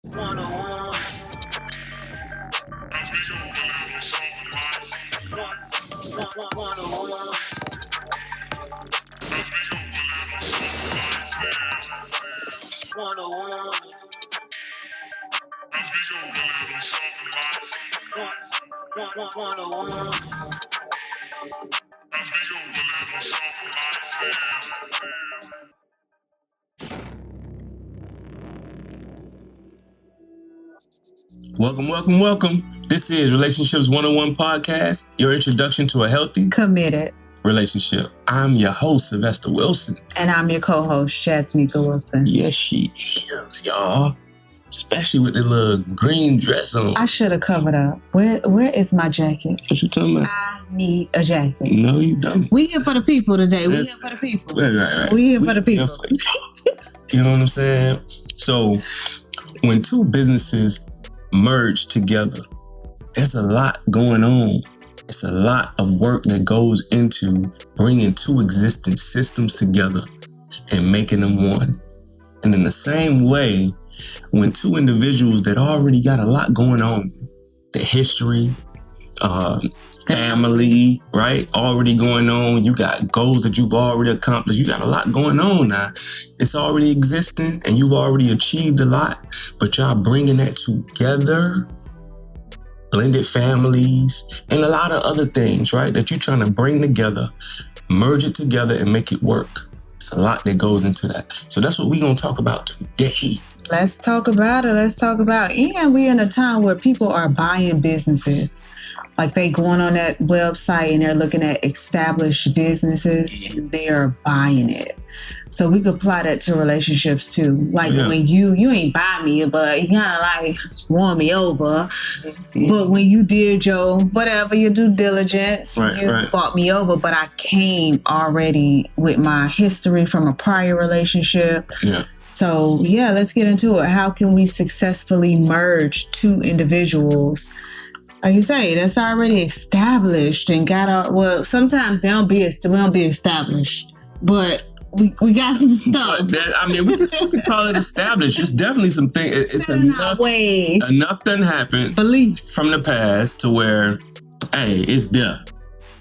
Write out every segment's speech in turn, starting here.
101. Welcome. This is Relationships 101 Podcast, your introduction to a healthy, committed relationship. I'm your host, Sylvester Wilson. And I'm your co-host, Jasmika Wilson. Yes, she is, y'all. Especially with the little green dress on. I should have covered up. Where is my jacket? What you talking about? I need a jacket. No, you don't. We here for the people today. We here for the people. Right. We here for the people. You know what I'm saying? So, when two businesses merge together, there's a lot going on. It's a lot of work that goes into bringing two existing systems together and making them one. And in the same way, when two individuals that already got a lot going on, the history, family, right? Already going on. You got goals that you've already accomplished. You got a lot going on now. It's already existing and you've already achieved a lot, but y'all bringing that together, blended families, and a lot of other things, right? That you're trying to bring together, merge it together and make it work. It's a lot that goes into that. So that's what we're going to talk about today. Let's talk about it. And we're in a time where people are buying businesses. Like they going on that website and they're looking at established businesses and they are buying it. So we could apply that to relationships too. Like when you ain't buy me, but you kind of like won me over. Mm-hmm. But when you did your due diligence, you bought me over. But I came already with my history from a prior relationship. Yeah. So let's get into it. How can we successfully merge two individuals? Like you say, that's already established and sometimes we don't be established, but we got some stuff. We can call it established. It's definitely some things. It's enough done happened. Beliefs from the past to where, hey, it's there.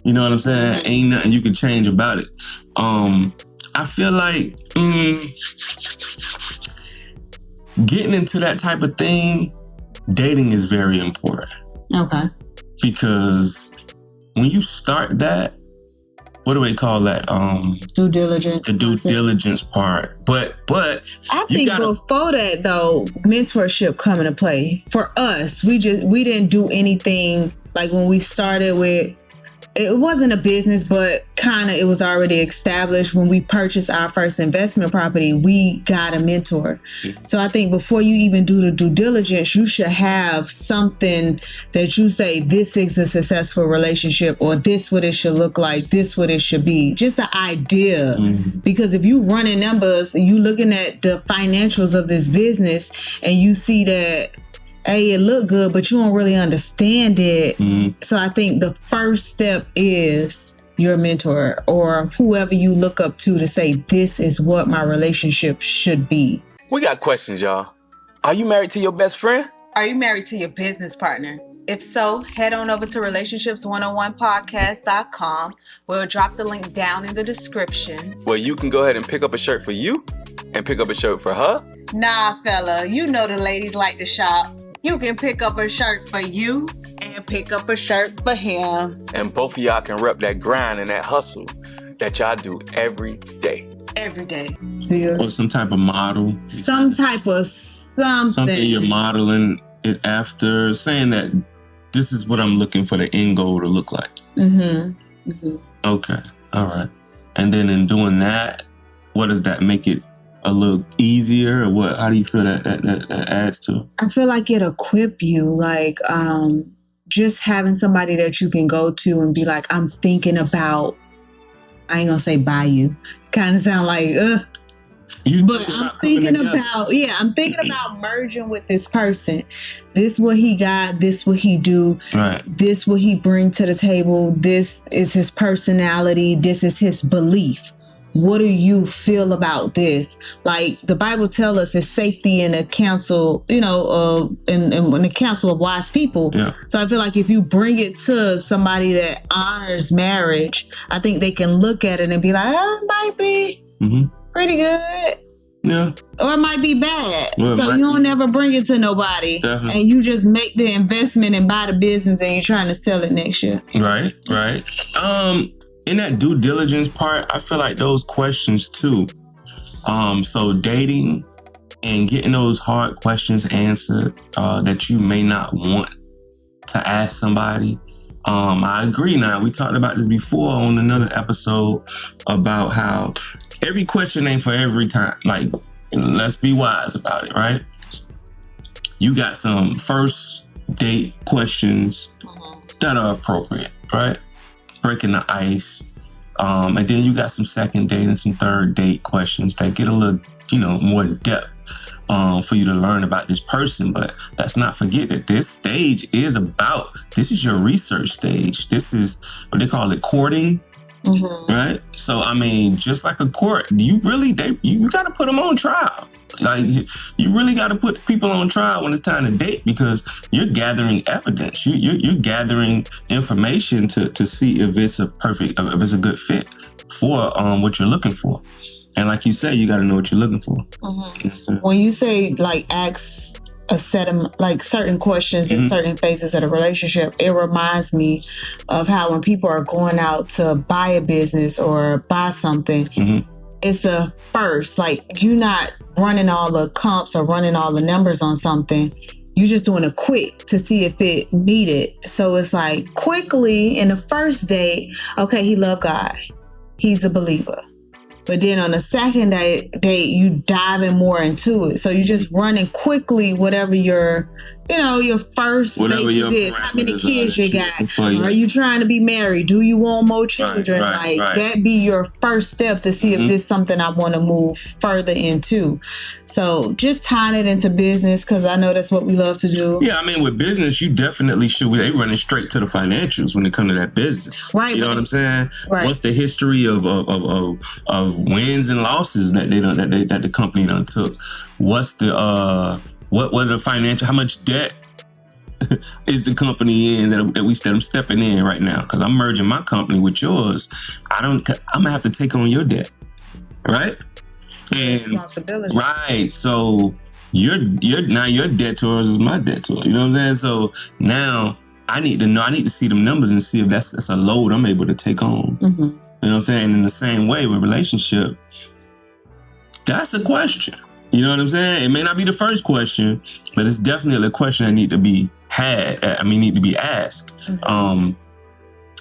You know what I'm saying? Mm-hmm. Ain't nothing you can change about it. I feel like getting into that type of thing, dating is very important. Okay. Because when you start that, what do we call that? Due diligence. The due diligence part. But I think before that though, mentorship come into play. For us, we didn't do anything like when we started with. It wasn't a business, but kind of it was already established. When we purchased our first investment property, we got a mentor. So I think before you even do the due diligence, you should have something that you say, this is a successful relationship, or this what it should look like, this what it should be. Just an idea. Mm-hmm. Because if you running numbers, you looking at the financials of this business and you see that, hey, it look good, but you don't really understand it. Mm. So I think the first step is your mentor or whoever you look up to say, this is what my relationship should be. We got questions, y'all. Are you married to your best friend? Are you married to your business partner? If so, head on over to relationships101podcast.com. We'll drop the link down in the description. Where you can go ahead and pick up a shirt for you and pick up a shirt for her. Nah, fella, you know the ladies like to shop. You can pick up a shirt for you and pick up a shirt for him. And both of y'all can rep that grind and that hustle that y'all do every day. Every day. Yeah. Or some type of model. Something you're modeling it after, saying that this is what I'm looking for the end goal to look like. Mm-hmm. Mm-hmm. Okay. All right. And then in doing that, what does that make it? A little easier, or what? How do you feel that adds to? I feel like it equip you, like just having somebody that you can go to and be like, I'm thinking about. I ain't gonna say buy you. Kind of sound like but I'm thinking about merging with this person. This what he got. This what he do. Right. This what he bring to the table. This is his personality. This is his belief. what do you feel about this? Like the Bible tells us it's safety in the counsel, in the counsel of wise people. Yeah. So I feel like if you bring it to somebody that honors marriage, I think they can look at it and be like, oh, it might be pretty good. Yeah. Or it might be bad. Well, so you don't never bring it to nobody. Definitely. And you just make the investment and buy the business and you're trying to sell it next year. Right. In that due diligence part, I feel like those questions too. So dating and getting those hard questions answered that you may not want to ask somebody. I agree now. We talked about this before on another episode about how every question ain't for every time. Like, let's be wise about it, right? You got some first date questions that are appropriate, right? Breaking the ice. And then you got some second date and some third date questions that get a little, more depth for you to learn about this person. But let's not forget that this stage is this is your research stage. This is what they call it, courting. Right? So, I mean, just like a court, you got to put them on trial. Like, you really got to put people on trial when it's time to date because you're gathering evidence. You're gathering information to see if it's if it's a good fit for what you're looking for. And like you said, you got to know what you're looking for. When you say like ask a set of like certain questions in certain phases of a relationship, it reminds me of how when people are going out to buy a business or buy something, it's a first, like you're not running all the comps or running all the numbers on something. You're just doing a quick to see if it needed. So it's like quickly in the first date, okay, he loved God. He's a believer. But then on the second date, you diving more into it. So you just running quickly whatever your first basis is. How many kids you got? Are you trying to be married? Do you want more children? Right. That be your first step to see if this is something I want to move further into. So just tying it into business, because I know that's what we love to do. Yeah, I mean, with business, you definitely should. They running straight to the financials when it comes to that business. Right. You know what I'm saying? Right. What's the history of wins and losses that that the company done took? What's the what are the financial? How much debt is the company in that I'm stepping in right now? Because I'm merging my company with yours. I'm gonna have to take on your debt, right? And responsibility, right? So your debtors is my debtor. You know what I'm saying? So now I need to see them numbers and see if that's a load I'm able to take on. You know what I'm saying? In the same way with relationship, that's a question. You know what I'm saying? It may not be the first question, but it's definitely a question that need to be asked. And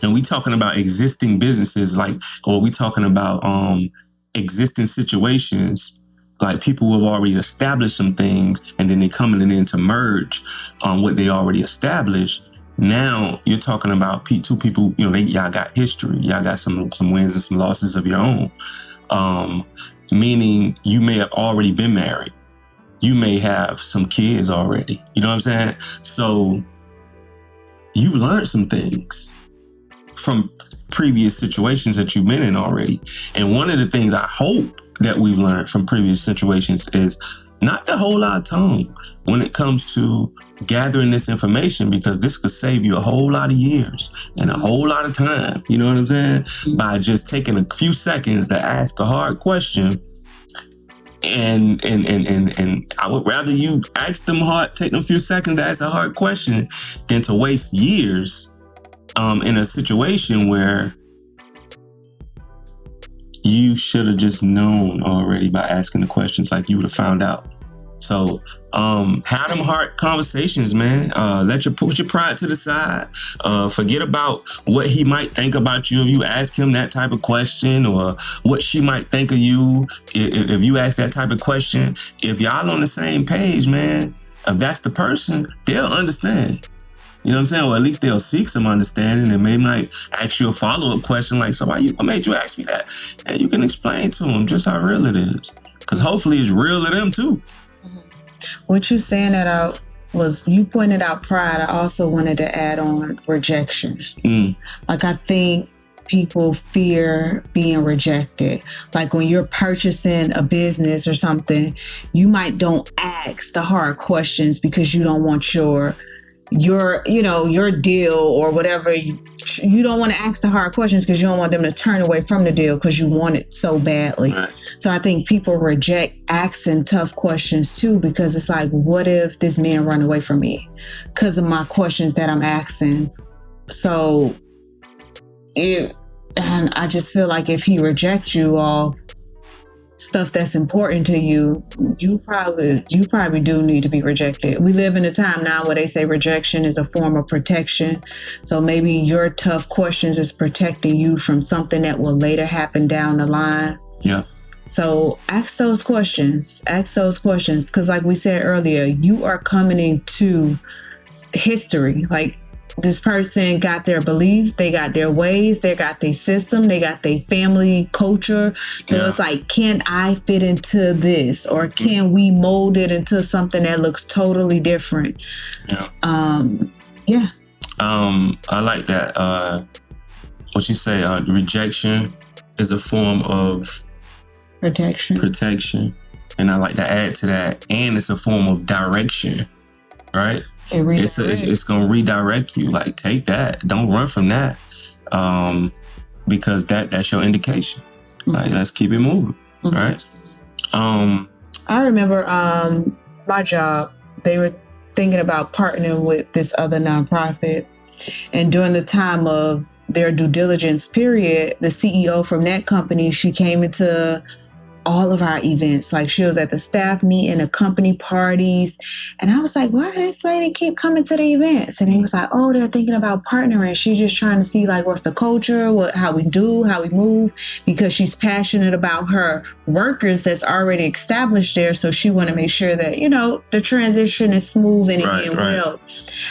we talking about existing businesses, or we talking about existing situations, like people who have already established some things, and then they coming in to merge what they already established. Now you're talking about two people. Y'all got history. Y'all got some wins and some losses of your own. Meaning you may have already been married. You may have some kids already. You know what I'm saying? So you've learned some things from previous situations that you've been in already. And one of the things I hope that we've learned from previous situations is not to hold our tongue when it comes to gathering this information, because this could save you a whole lot of years and a whole lot of time. You know what I'm saying? By just taking a few seconds to ask a hard question. And I would rather you take them a few seconds to ask a hard question than to waste years in a situation where you should have just known already by asking the questions, like you would have found out. So have them hard conversations, man. Put your pride to the side. Forget about what he might think about you if you ask him that type of question, or what she might think of you if you ask that type of question. If y'all on the same page, man, if that's the person, they'll understand. You know what I'm saying? Or at least they'll seek some understanding, and they might ask you a follow-up question like, so what made you ask me that? And you can explain to them just how real it is. Because hopefully it's real to them too. What you saying that out was, you pointed out pride. I also wanted to add on rejection. Like, I think people fear being rejected. Like when you're purchasing a business or something, you might don't ask the hard questions because you don't want your deal or whatever. You don't want to ask the hard questions because you don't want them to turn away from the deal because you want it so badly. Right. So I think people reject asking tough questions too, because it's like, what if this man run away from me because of my questions that I'm asking? So and I just feel like if he rejects you all stuff that's important to you, you probably do need to be rejected. We live in a time now where they say rejection is a form of protection. So maybe your tough questions is protecting you from something that will later happen down the line. Yeah. So ask those questions. Because like we said earlier, you are coming into history. Like, this person got their beliefs, they got their ways, they got their system, they got their family culture. So it's like, can I fit into this, or can we mold it into something that looks totally different? I like that. What you say? Rejection is a form of protection, and I like to add to that, and it's a form of direction, right? It's gonna redirect you. Like, take that. Don't run from that, because that's your indication. Like, let's keep it moving, right? I remember my job. They were thinking about partnering with this other nonprofit, and during the time of their due diligence period, the CEO from that company, she came into all of our events. Like, she was at the staff meeting, the company parties. And I was like, why does this lady keep coming to the events? And he was like, oh, they're thinking about partnering. She's just trying to see like what's the culture, how we move, because she's passionate about her workers that's already established there. So she want to make sure that, the transition is smooth and well.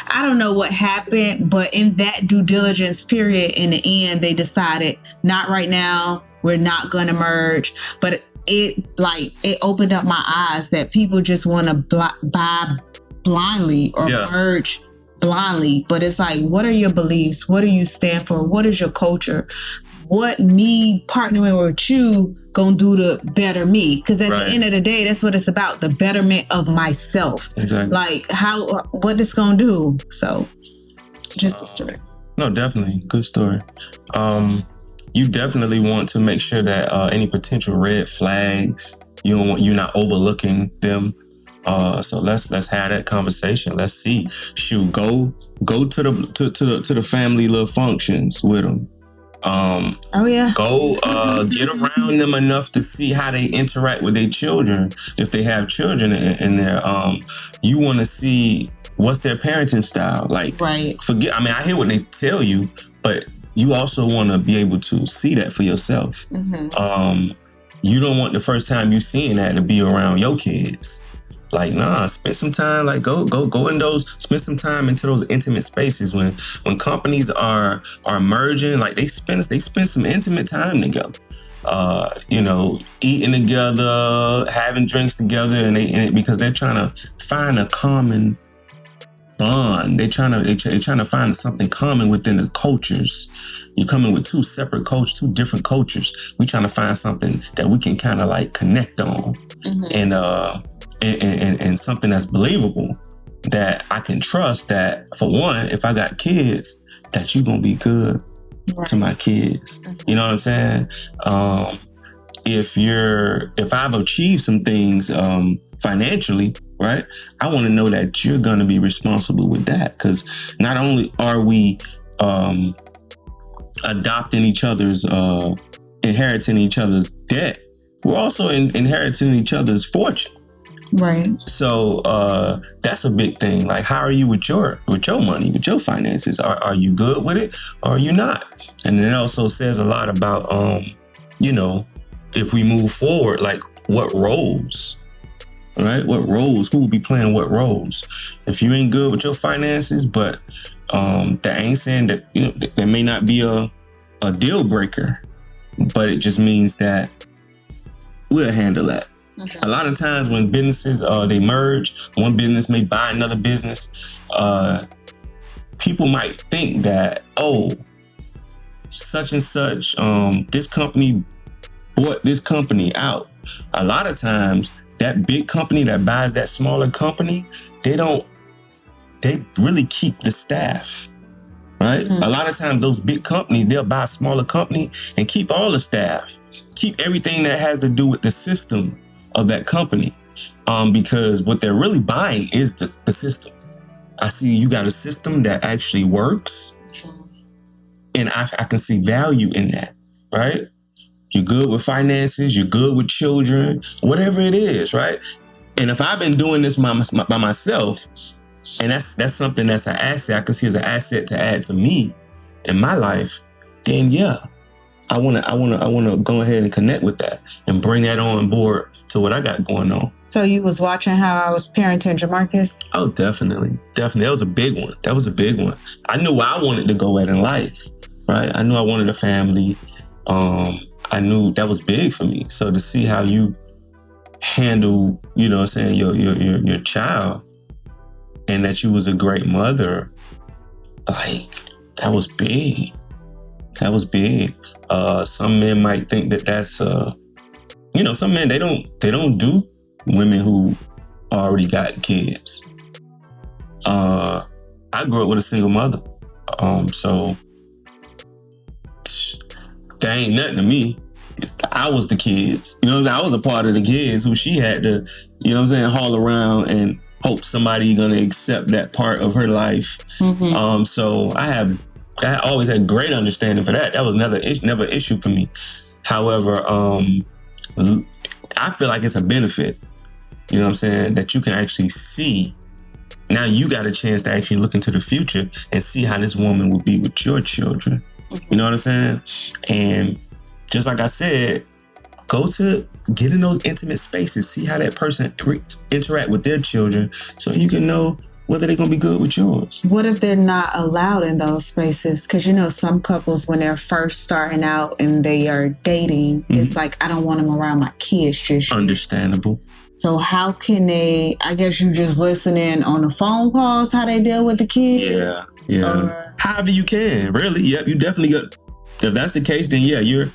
I don't know what happened, but in that due diligence period, in the end, they decided not right now. We're not going to merge. But it opened up my eyes that people just want to buy blindly or merge blindly. But it's like, what are your beliefs? What do you stand for? What is your culture? What me partnering with you gonna do to better me? Because at the end of the day, that's what it's about, the betterment of myself. Exactly. Like, what it's gonna do. So just a story. No, definitely. Good story. You definitely want to make sure that any potential red flags, you're not overlooking them. So let's have that conversation. Let's see. Shoot, go to the family little functions with them. Go get around them enough to see how they interact with their children. If they have children in there, you want to see what's their parenting style. Like, forget. I mean, I hear what they tell you, but you also want to be able to see that for yourself. You don't want the first time you seeing that to be around your kids. Like, nah, spend some time. Like, go in those. Spend some time into those intimate spaces when companies are merging. Like, they spend some intimate time together. Eating together, having drinks together, and because they're trying to find a common bond. They're trying to find something common within the cultures. You're coming with two different cultures. We're trying to find something that we can kind of like connect on, and something that's believable, that I can trust. That, for one, if I got kids, that you're gonna be good to my kids. You know what I'm saying? If I've achieved some things financially, right, I want to know that you're going to be responsible with that, because not only are we adopting each other's, inheriting each other's debt, we're also inheriting each other's fortune. Right. So that's a big thing. Like, how are you with your money, with your finances? Are you good with it, or are you not? And it also says a lot about if we move forward, like, what roles, right? What roles? Who will be playing what roles? If you ain't good with your finances, but that ain't saying that that may not be a deal breaker, but it just means that we'll handle that. Okay. A lot of times when businesses they merge, one business may buy another business. People might think that, such and such, this company bought this company out. A lot of times, that big company that buys that smaller company, they really keep the staff, right? Mm-hmm. A lot of times, those big companies, they'll buy a smaller company and keep all the staff, keep everything that has to do with the system of that company, because what they're really buying is the system. I see you got a system that actually works, and I can see value in that, right? You're good with finances, you're good with children, whatever it is, right? And if I've been doing this by myself, and that's something that's an asset, I can see as an asset to add to me in my life, then yeah, I wanna go ahead and connect with that and bring that on board to what I got going on. So you was watching how I was parenting Jamarcus? Oh, definitely. That was a big one. I knew where I wanted to go at in life, right? I knew I wanted a family. I knew that was big for me. So to see how you handle, you know what I'm saying, your child, and that you was a great mother, like, that was big. Some men might think that that's, some men, they don't do women who already got kids. I grew up with a single mother. So that ain't nothing to me. I was the kids. You know what I'm saying? I was a part of the kids who she had to, you know what I'm saying, haul around and hope somebody gonna accept that part of her life. Mm-hmm. So I always had great understanding for that. That was never an issue for me. However, I feel like it's a benefit, you know what I'm saying, that you can actually see. Now you got a chance to actually look into the future and see how this woman will be with your children. You know what I'm saying? And just like I said, get in those intimate spaces, see how that person interact with their children so you can know whether they're going to be good with yours. What if they're not allowed in those spaces? Because, some couples, when they're first starting out and they are dating, mm-hmm. It's like, I don't want them around my kids just yet. Understandable. So how can they, I guess you just listen in on the phone calls, how they deal with the kids? Yeah. However you can, really. Yep, you definitely got. If that's the case, then yeah, you're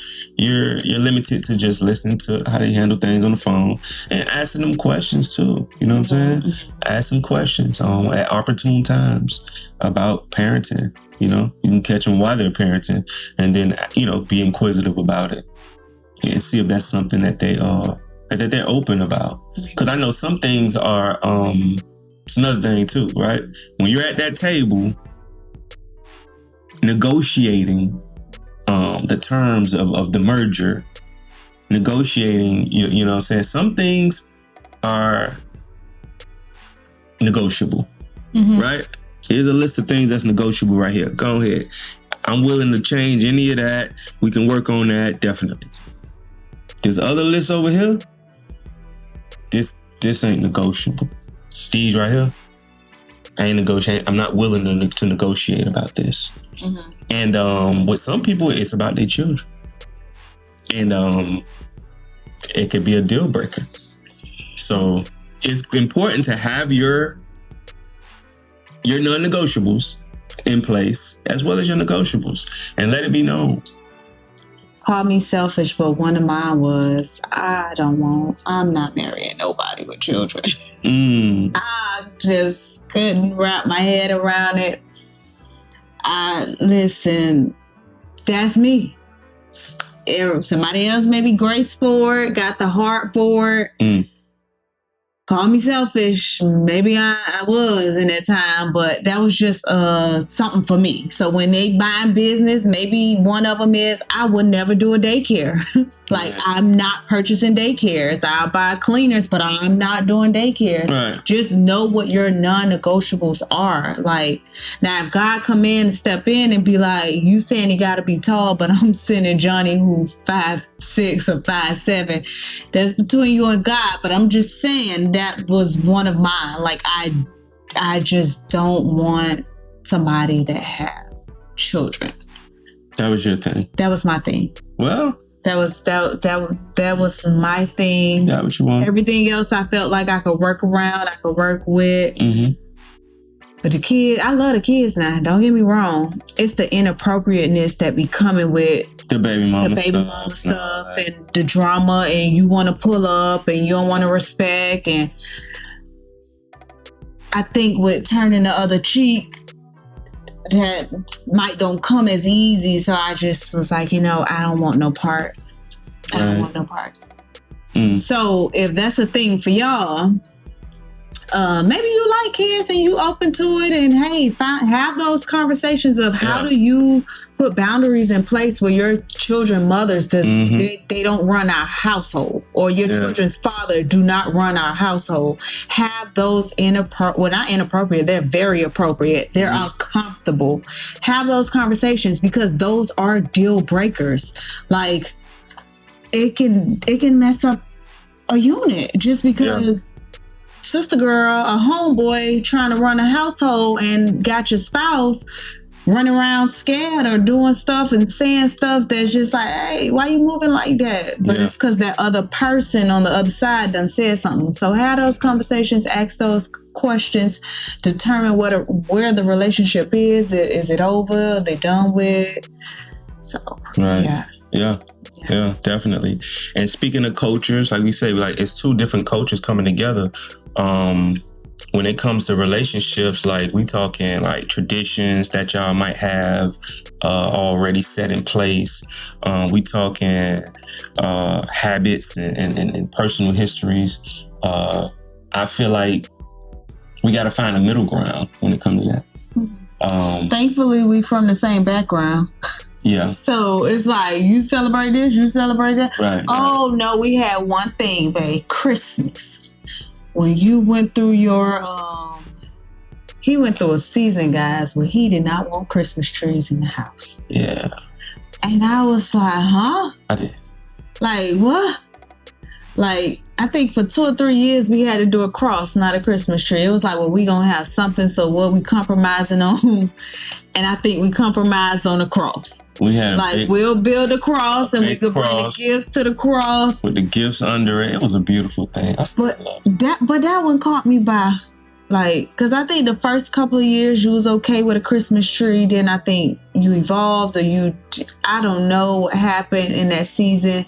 limited to just listening to how they handle things on the phone and asking them questions too. You know what I'm saying? Ask them questions at opportune times about parenting. You can catch them while they're parenting, and then be inquisitive about it and see if that's something that that they're open about. Because I know some things are. It's another thing too, right? When you're at that table negotiating the terms of the merger, negotiating, you know what I'm saying? Some things are negotiable, mm-hmm. right? Here's a list of things that's negotiable right here. Go ahead. I'm willing to change any of that. We can work on that, definitely. There's other lists over here. This ain't negotiable. These right here, I ain't negotiating. I'm not willing to negotiate about this. Mm-hmm. And with some people, it's about their children. And it could be a deal breaker. So it's important to have your non-negotiables in place as well as your negotiables, and let it be known. Call me selfish, but one of mine was, I'm not marrying nobody with children. I just couldn't wrap my head around it. Listen, that's me. Somebody else may be graced for it, got the heart for it. Call me selfish. Maybe I was in that time, but that was just something for me. So when they buy business, maybe one of them is, I would never do a daycare. Like, I'm not purchasing daycares. I'll buy cleaners, but I'm not doing daycares. Right. Just know what your non-negotiables are. Like, now if God come in and step in and be like, you saying he got to be tall, but I'm sending Johnny who's 5'6" or 5'7", that's between you and God. But I'm just saying that was one of mine. Like, I just don't want somebody that have children. That was your thing. That was my thing. Well, that was my thing. Yeah, what you want. Everything else I felt like I could work around, I could work with. Mm-hmm. But the kids, I love the kids now. Don't get me wrong. It's the inappropriateness that be coming with the baby mama stuff and the drama, and you want to pull up and you don't want to respect. And I think with turning the other cheek, that might don't come as easy. So I just was like, I don't want no parts. I don't want no parts. So if that's a thing for y'all, maybe you like kids and you open to it, and hey, have those conversations of how do you put boundaries in place where your children mothers they don't run our household, or your children's father do not run our household. Have those not inappropriate, they're very appropriate, they're uncomfortable. Have those conversations, because those are deal breakers. Like it can mess up a unit just because sister girl, a homeboy trying to run a household and got your spouse running around scared or doing stuff and saying stuff that's just like, hey, why you moving like that? But it's because that other person on the other side done said something. So have those conversations, ask those questions, determine where the relationship is. Is it over? Are they done with? So, Yeah, definitely. And speaking of cultures, like we say, like it's two different cultures coming together. When it comes to relationships, like we talking like traditions that y'all might have already set in place. We talking habits and personal histories. I feel like we got to find a middle ground when it comes to that. Thankfully, we from the same background. Yeah. So it's like, you celebrate this, you celebrate that. Right. No, we had one thing, babe. Christmas. When you went through he went through a season, guys, where he did not want Christmas trees in the house. Yeah. And I was like, huh? I did. Like, what? Like, I think for 2 or 3 years, we had to do a cross, not a Christmas tree. It was like, well, we going to have something, so what we compromising on? And I think we compromised on the cross. We had we'll build a cross and we could bring the gifts to the cross. With the gifts under it. It was a beautiful thing. But that one caught me by, because I think the first couple of years you was okay with a Christmas tree. Then I think you evolved, or I don't know what happened in that season.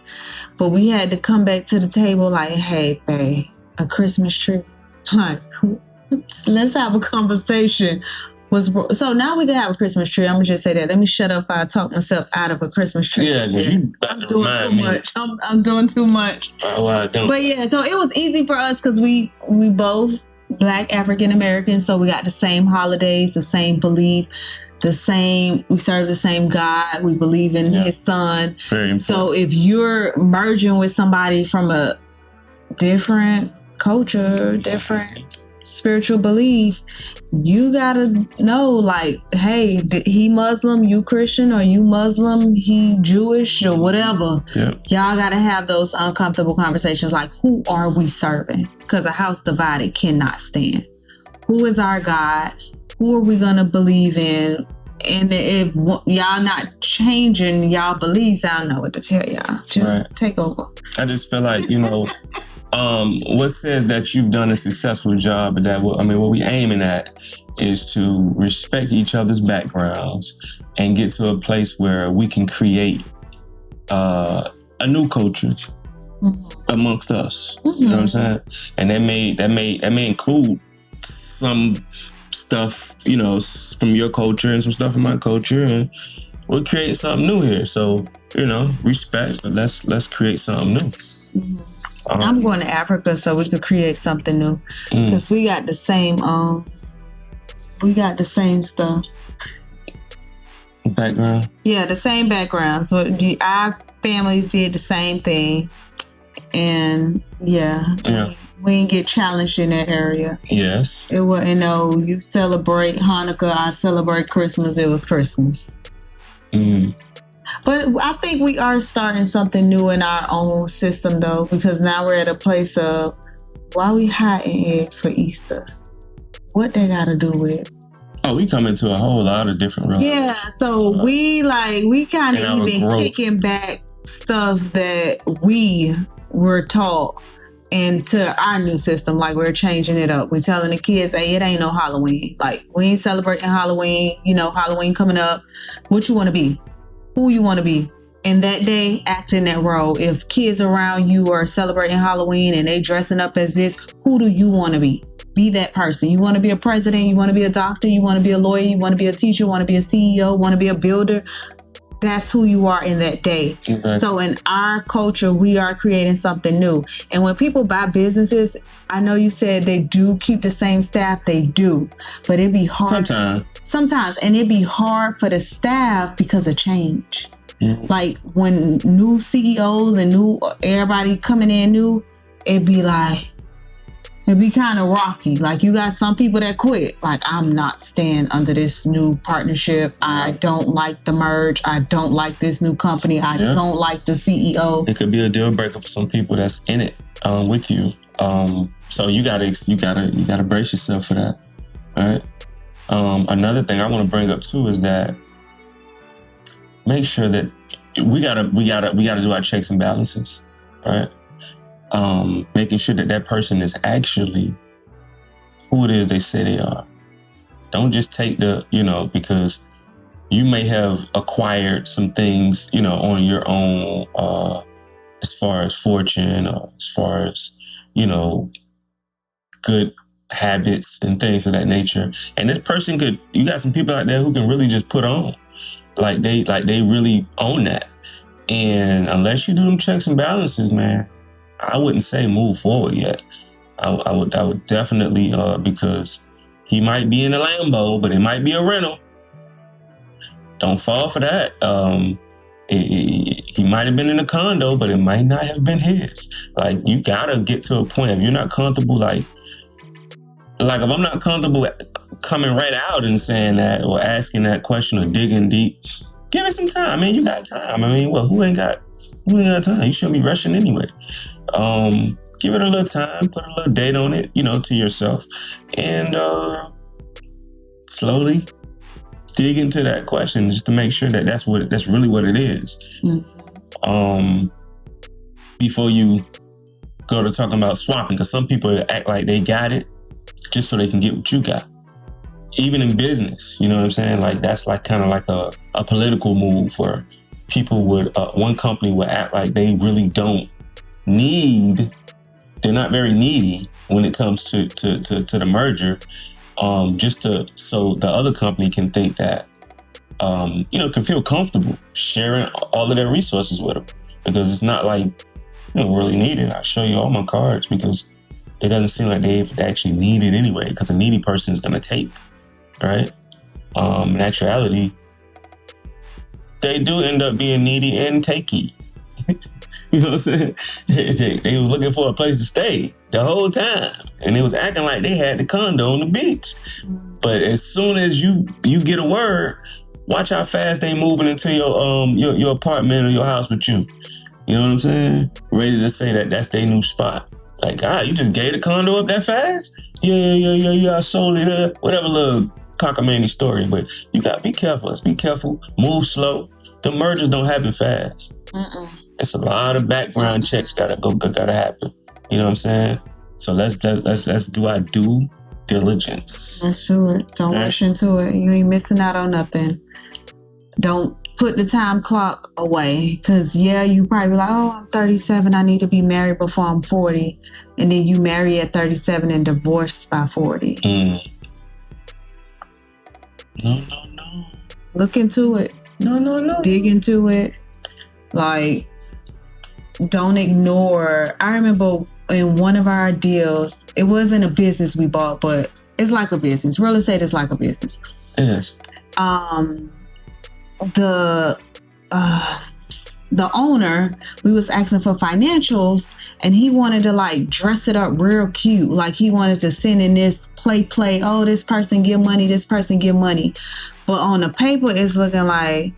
But we had to come back to the table like, hey, babe, a Christmas tree. Like, let's have a conversation. So now we can have a Christmas tree. I'm gonna just say that. Let me shut up. I talk myself out of a Christmas tree. Yeah, because I'm doing too much. I'm doing too much. But yeah, so it was easy for us because we both Black African Americans, so we got the same holidays, the same belief, we serve the same God. We believe in His Son. Very important. So if you're merging with somebody from a different culture, different spiritual belief, you gotta know, like, hey, he Muslim, you Christian, or you Muslim, he Jewish, or whatever. Y'all gotta have those uncomfortable conversations, like, who are we serving? Because a house divided cannot stand. Who is our God? Who are we gonna believe in? And if y'all not changing y'all beliefs, I don't know what to tell y'all. Just take over. I just feel like, what says that you've done a successful job? What we aiming at is to respect each other's backgrounds and get to a place where we can create a new culture amongst us. You know what I'm saying? And that may include some stuff, from your culture and some stuff from my culture, and we'll create something new here. So, respect, but let's create something new. I'm going to Africa so we could create something new, because we got the same stuff. Background? Yeah, the same background. So our families did the same thing, and we didn't get challenged in that area. Yes. It wasn't you celebrate Hanukkah, I celebrate Christmas. It was Christmas. But I think we are starting something new in our own system, though, because now we're at a place of, why we hiding eggs for Easter? What they got to do with it? Oh, we come into a whole lot of different realms. Yeah, so we kind of even kicking back stuff that we were taught into our new system. Like, we're changing it up. We're telling the kids, hey, it ain't no Halloween. Like, we ain't celebrating Halloween. You know, Halloween coming up. What you want to be? Who you want to be? And that day, act in that role. If kids around you are celebrating Halloween and they dressing up as this, who do you want to be? Be that person. You want to be a president, you want to be a doctor, you want to be a lawyer, you want to be a teacher, you want to be a CEO, want to be a builder. That's who you are in that day. Okay. So in our culture, we are creating something new. And when people buy businesses, I know you said they do keep the same staff. They do. But it'd be hard. Sometimes. And it'd be hard for the staff because of change. Mm-hmm. Like when new CEOs and new everybody coming in new, it'd be kind of rocky. Like, you got some people that quit. Like, I'm not staying under this new partnership. I don't like the merge. I don't like this new company. I don't like the CEO. It could be a deal breaker for some people that's in it with you. So you gotta brace yourself for that, right? Another thing I want to bring up too is that make sure that we gotta do our checks and balances, right? Making sure that person is actually who it is they say they are. Don't just take because you may have acquired some things, on your own, as far as fortune or as far as, good habits and things of that nature. And this person you got some people out there who can really just put on, like they really own that. And unless you do them checks and balances, man, I wouldn't say move forward yet. I would definitely, because he might be in a Lambo, but it might be a rental. Don't fall for that. He might have been in a condo, but it might not have been his. Like, you gotta get to a point. If you're not comfortable, like if I'm not comfortable coming right out and saying that or asking that question or digging deep, give it some time, man. You got time. I mean, who ain't got time? You shouldn't be rushing anyway. Give it a little time, put a little date on it, to yourself, and slowly dig into that question just to make sure that that's really what it is. Mm-hmm. Before you go to talking about swapping, because some people act like they got it just so they can get what you got. Even in business, you know what I'm saying? Like, that's like kind of like a political move where people one company would act like they really don't need. They're not very needy when it comes to the merger, so the other company can think that, can feel comfortable sharing all of their resources with them, because it's not like you don't really need it. I'll show you all my cards because it doesn't seem like they actually need it anyway, because a needy person is going to take, right? In actuality, they do end up being needy and takey. You know what I'm saying? They was looking for a place to stay the whole time, and they was acting like they had the condo on the beach. But as soon as you get a word, watch how fast they moving into your apartment or your house with you. You know what I'm saying? Ready to say that that's their new spot. Like, you just gave the condo up that fast? Yeah, I sold it. Whatever little cockamamie story. But you got to be careful. Let's be careful. Move slow. The mergers don't happen fast. It's a lot of background checks gotta happen. You know what I'm saying? So let's do our due diligence. Let's do it. Don't rush into it. You ain't missing out on nothing. Don't put the time clock away, because you probably be like, I'm 37, I need to be married before I'm 40, and then you marry at 37 and divorce by 40. No. Look into it. No. Dig into it. Like, don't ignore. I remember in one of our deals, it wasn't a business we bought, but it's like a business. Real estate is like a business. Yes. The owner, we was asking for financials, and he wanted to dress it up real cute. Like, he wanted to send in this play. Oh, this person give money, this person give money. But on the paper, it's looking like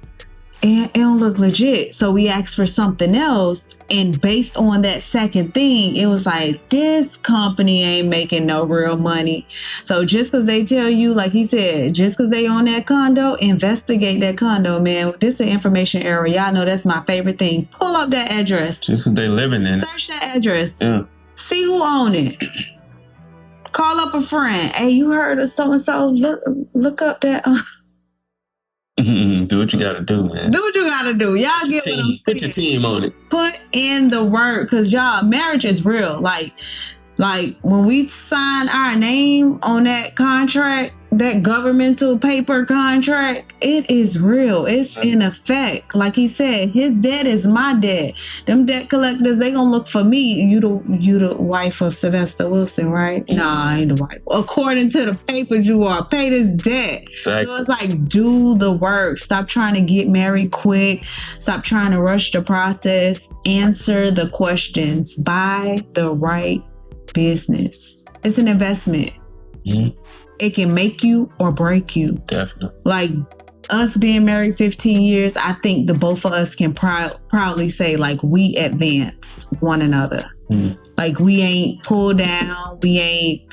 it don't look legit. So we asked for something else, and based on that second thing, it was like, this company ain't making no real money. So just because they tell you, like he said, just because they own that condo, investigate that condo, man. This is an information era. Y'all know that's my favorite thing. Pull up that address. Just because they living in it. Search that address. Yeah. See who own it. Call up a friend. Hey, you heard of so-and-so? Look up that. Do what you gotta do, man. Do what you gotta do. Y'all get what I'm saying. Put your team on it. Put in the work, because y'all, marriage is real. Like when we sign our name on that contract, that governmental paper contract, it is real. It's in effect. Like he said, his debt is my debt. Them debt collectors, they gonna look for me. You the wife of Sylvester Wilson, right? Nah, I ain't the wife. According to the papers, you are. Pay this debt. Exactly. So it's like, do the work. Stop trying to get married quick. Stop trying to rush the process. Answer the questions. Buy the right business. It's an investment. Mm-hmm. It can make you or break you. Definitely. Like us being married 15 years, I think the both of us can proudly say, like, we advanced one another. Mm. Like, we ain't pulled down, we ain't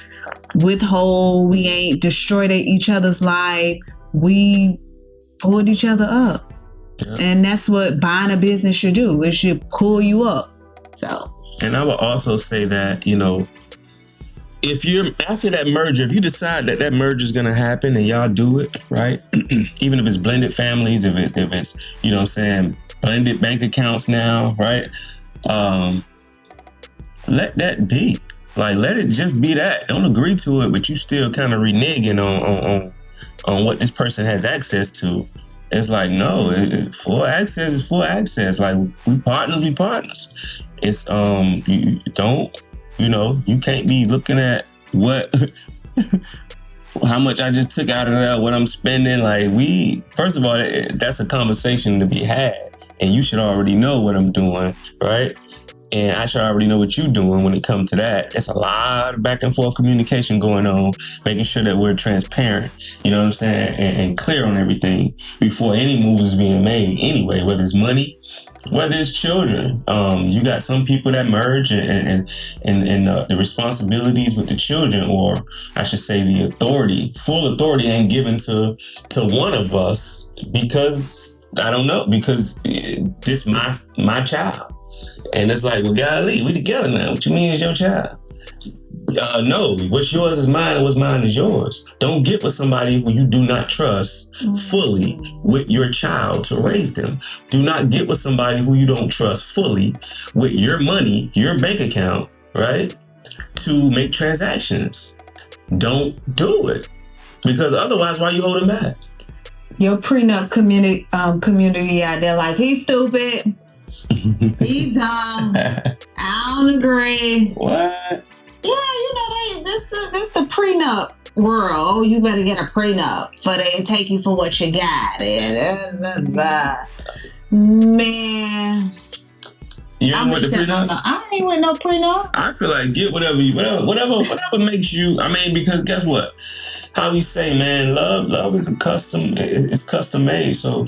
withhold, we ain't destroyed each other's life. We pulled each other up. Yeah. And that's what buying a business should do. It should pull you up. So. And I would also say that, you know, if you're after that merger, if you decide that merger is going to happen and y'all do it, right? Even if it's blended families, if it's, you know what I'm saying, blended bank accounts now, right? Let that be. Like, let it just be that. Don't agree to it, but you still kind of reneging on what this person has access to. It's like, no, full access is full access. Like, we partners. It's, you don't. You know, you can't be looking at how much I just took out of that, what I'm spending. Like, first of all, that's a conversation to be had. And you should already know what I'm doing, right? And I should already know what you're doing when it comes to that. There's a lot of back and forth communication going on, making sure that we're transparent, you know what I'm saying, and clear on everything before any move is being made anyway, whether it's money, whether it's children. You got some people that merge and the responsibilities with the children, or I should say the authority, full authority ain't given to one of us because, I don't know, because this my child. And it's like, well, golly, we together now. What you mean is your child? No, what's yours is mine and what's mine is yours. Don't get with somebody who you do not trust fully with your child to raise them. Do not get with somebody who you don't trust fully with your money, your bank account, right? To make transactions. Don't do it. Because otherwise, why are you holding back? Your prenup community out there like, he's stupid. He's dumb. I don't agree. What? Yeah, you know, this the prenup world. Oh, you better get a prenup for they take you for what you got. And man, you ain't with the prenup? I ain't with no prenup. I feel like get whatever makes you. I mean, because guess what? How we say, man, love is it's custom made. So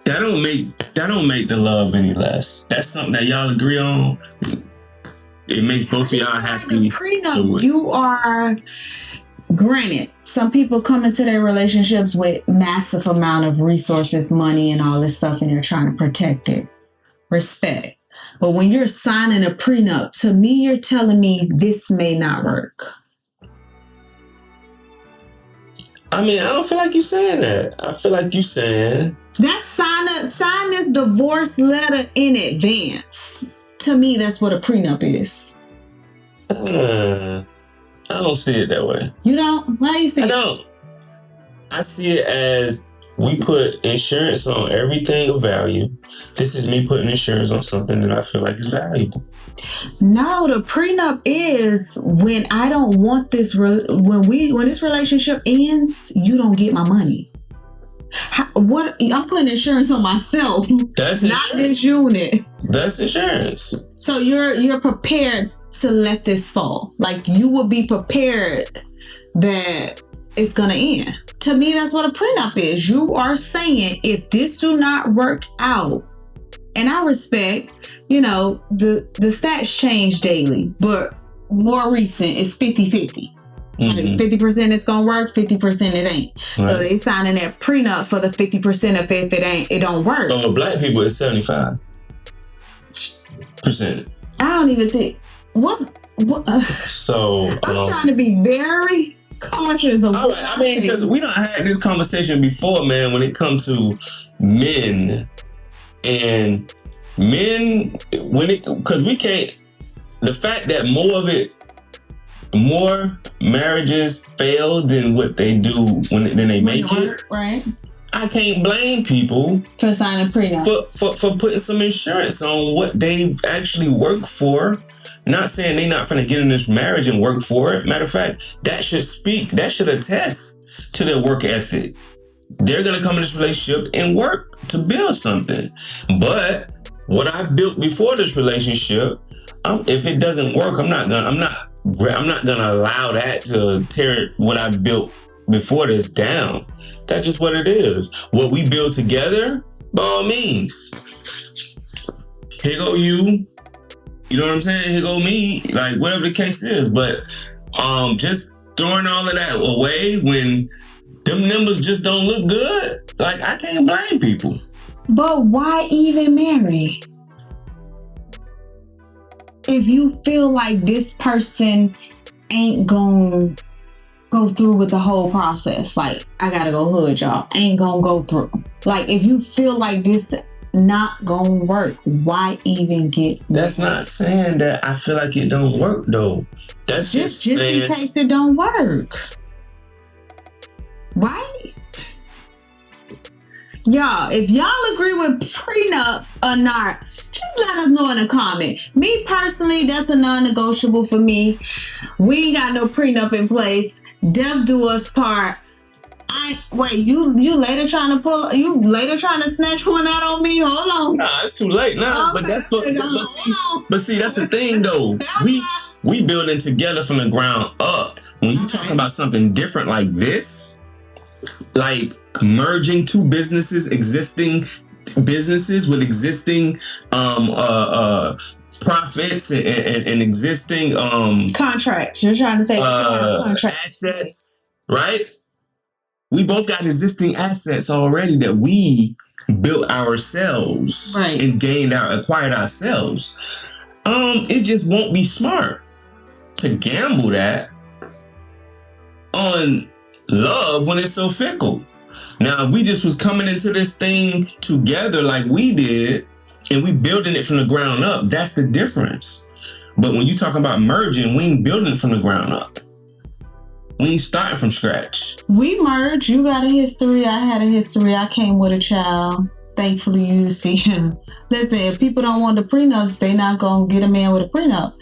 that don't make the love any less. That's something that y'all agree on. It makes both of y'all happy. Prenup, you are, granted, some people come into their relationships with massive amount of resources, money, and all this stuff, and they're trying to protect it. Respect. But when you're signing a prenup, to me, you're telling me this may not work. I mean, I don't feel like you're saying that. I feel like you're saying that's sign this divorce letter in advance. To me, that's what a prenup is. I don't see it that way. You don't? How you see it? I don't. I see it as we put insurance on everything of value. This is me putting insurance on something that I feel like is valuable. No, the prenup is when I don't want this. When this relationship ends, you don't get my money. What I'm putting insurance on myself. That's not this unit. That's insurance. So you're prepared to let this fall. Like you will be prepared that it's gonna end. To me, that's what a prenup is. You are saying if this do not work out, and I respect, you know, the stats change daily, but more recent it's 50-50. Like 50% it's gonna work, 50% it ain't. Right. So they signing that prenup for the 50% if it don't work. So for black people it's 75%. I don't even think So I'm trying to be very cautious of all right, I mean, because we don't had this conversation before, man, when it comes to men and men, because we can't, the fact that more marriages fail than what they do than they make it. Right. I can't blame people for signing prenups. For putting some insurance on what they've actually worked for. Not saying they're not going to get in this marriage and work for it. Matter of fact, that should attest to their work ethic. They're going to come in this relationship and work to build something. But what I've built before this relationship, if it doesn't work, I'm not gonna allow that to tear what I've built before this down. That's just what it is. What we build together, by all means. Here go you. You know what I'm saying? Here go me. Like, whatever the case is. But just throwing all of that away when them numbers just don't look good, like, I can't blame people. But why even marry? If you feel like this person ain't gonna go through with the whole process, like, I gotta go hood, y'all, ain't gonna go through. Like, if you feel like this not gonna work, why even get married? That's not saying that I feel like it don't work, though. That's just saying, in case it don't work. Right? Y'all, if y'all agree with prenups or not, just let us know in a comment. Me personally, that's a non-negotiable for me. We ain't got no prenup in place. Death do us part. You later trying to snatch one out on me? Hold on. Nah, it's too late now. Okay, But that's but see, that's the thing, though. We building together from the ground up. When you talk about something different like this, like merging two existing businesses with existing profits and existing contracts. You're trying to say contracts, assets, right? We both got existing assets already that we built ourselves, right, and acquired ourselves. It just won't be smart to gamble that on love when it's so fickle. Now, if we just was coming into this thing together like we did, and we building it from the ground up, that's the difference. But when you talk about merging, we ain't building it from the ground up. We ain't starting from scratch. We merged. You got a history. I had a history. I came with a child. Thankfully, you see him. Listen, if people don't want the prenups, they not going to get a man with a prenup.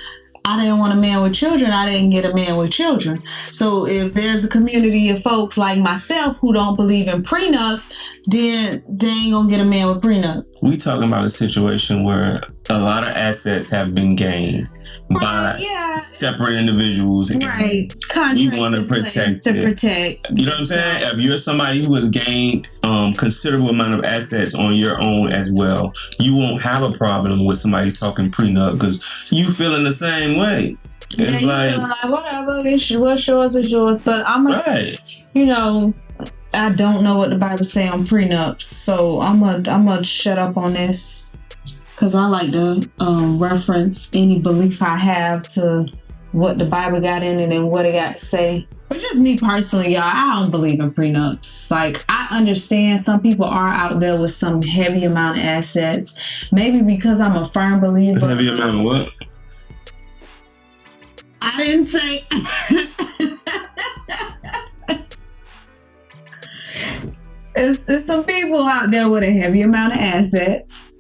I didn't want a man with children. I didn't get a man with children. So if there's a community of folks like myself who don't believe in prenups, then they ain't going to get a man with prenup. We talking about a situation where a lot of assets have been gained by separate individuals. Right. We want to protect it. You know what I'm saying? If you're somebody who has gained considerable amount of assets on your own as well, you won't have a problem with somebody talking prenup because you feeling the same way. It's like whatever, what's yours is yours. But I'm I don't know what the Bible say on prenups, so I'm gonna shut up on this. Because I like to reference any belief I have to what the Bible got in it and what it got to say. But just me personally, y'all, I don't believe in prenups. Like, I understand some people are out there with some heavy amount of assets. Maybe because I'm a firm believer. Heavy amount of what? I didn't say... There's some people out there with a heavy amount of assets.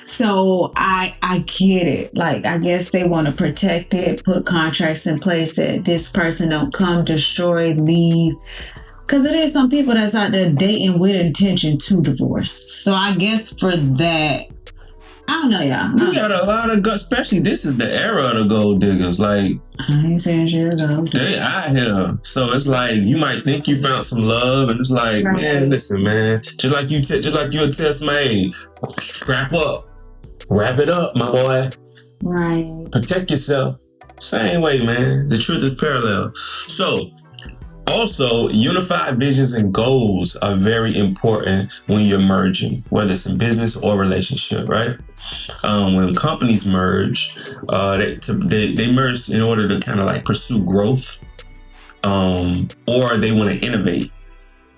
So I get it. Like, I guess they want to protect it, put contracts in place that this person don't come, destroy, leave. Because it is some people that's out there dating with intention to divorce. So I guess for that, I don't know, y'all. We got a lot of especially this is the era of the gold diggers. Like, I ain't saying shit though. They out here. So it's like you might think you found some love, and it's like, man, listen, man. Just like you'll tell somebody, scrap up, wrap it up, my boy. Right. Protect yourself. Same way, man. The truth is parallel. So also, unified visions and goals are very important when you're merging, whether it's in business or relationship, right? When companies merge, they merged in order to kind of like pursue growth, or they want to innovate.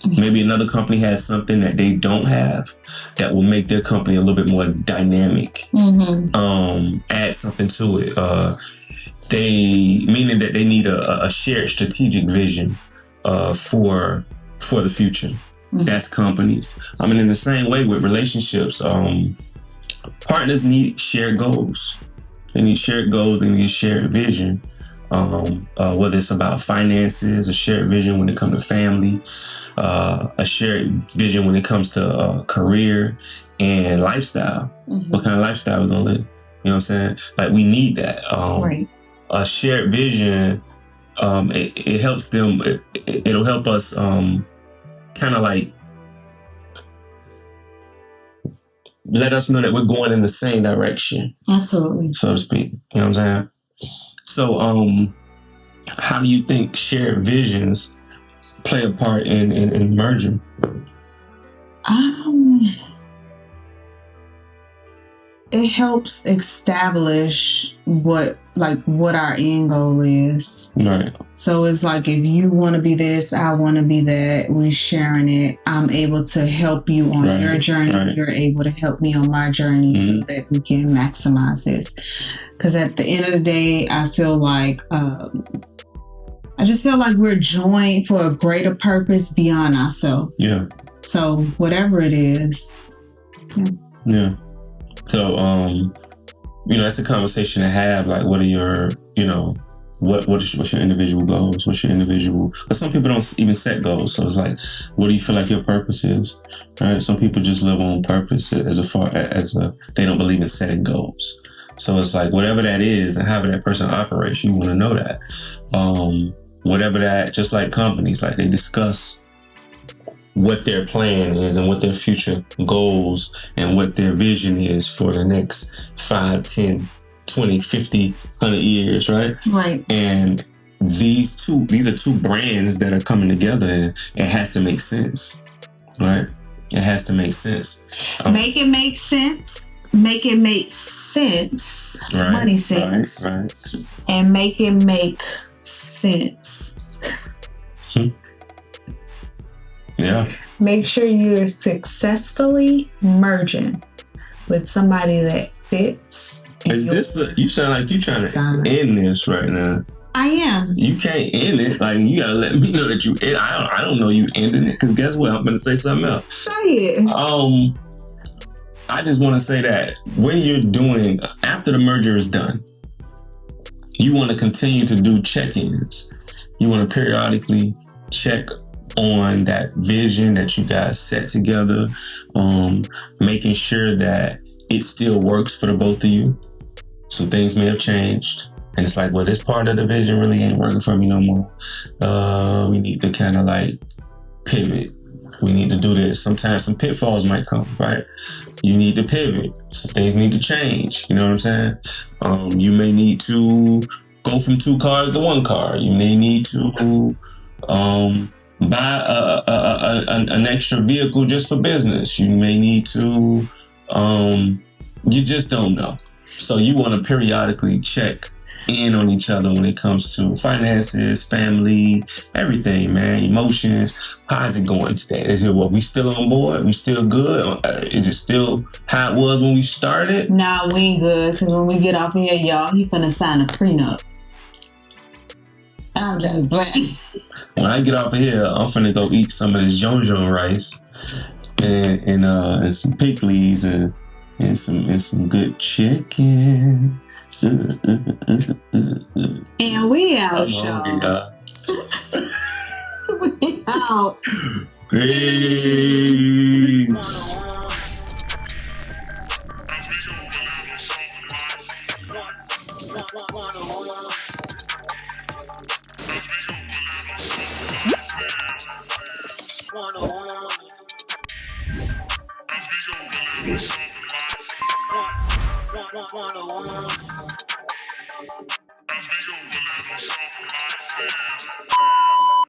Maybe another company has something that they don't have that will make their company a little bit more dynamic. Add something to it. Meaning that they need a shared strategic vision for the future. That's companies. I mean, in the same way with relationships, partners need shared goals. They need shared goals. They need shared vision. Whether it's about finances, a shared vision when it comes to family, a shared vision when it comes to career and lifestyle. What kind of lifestyle we're gonna live? You know what I'm saying? Like, we need that. Right. A shared vision, it helps them. It'll help us kind of like let us know that we're going in the same direction. Absolutely. So to speak. You know what I'm saying? So, how do you think shared visions play a part in merging? It helps establish what our end goal is. Right. So it's like, if you want to be this, I want to be that. We're sharing it. I'm able to help you on your journey. Right. You're able to help me on my journey, so that we can maximize this. Because at the end of the day, I feel like we're joined for a greater purpose beyond ourselves. Yeah. So whatever it is. Yeah. So, that's a conversation to have. Like, what are your, what's your individual goals? What's your individual? But some people don't even set goals. So it's like, what do you feel like your purpose is? Right? Some people just live on purpose they don't believe in setting goals. So it's like, whatever that is and however that person operates, you want to know that. Whatever that, just like companies, like, they discuss what their plan is and what their future goals and what their vision is for the next 5, 10, 20, 50, 100 years, right? Right. And these are two brands that are coming together, and it has to make sense, right? It has to make sense. Make it make sense. Make it make sense. Right. Money sense. Right. And make it make sense. Yeah. Make sure you're successfully merging with somebody that fits. Is this you sound like you're trying to end this right now? I am. You can't end it. Like, you gotta let me know that you end. I don't know you ending it, because guess what? I'm gonna say something else. Say it. I just want to say that when you're doing, after the merger is done, you want to continue to do check-ins. You want to periodically check on that vision that you guys set together, making sure that it still works for the both of you. Some things may have changed, and it's like, well, this part of the vision really ain't working for me no more. We need to kind of like pivot. We need to do this. Sometimes some pitfalls might come, right? You need to pivot. Some things need to change. You know what I'm saying? You may need to go from 2 cars to 1 car. You may need to buy an extra vehicle just for business. You may need to, you just don't know. So you want to periodically check in on each other when it comes to finances, family, everything, man, emotions. How's it going today? Is it, we still on board? We still good? Is it still how it was when we started? Nah, we ain't good, because when we get off here, y'all, he finna sign a prenup. I'm just playing. When I get off of here, I'm finna go eat some of this Jonjon rice and some pickles and some good chicken. And we out, y'all. We out. Peace.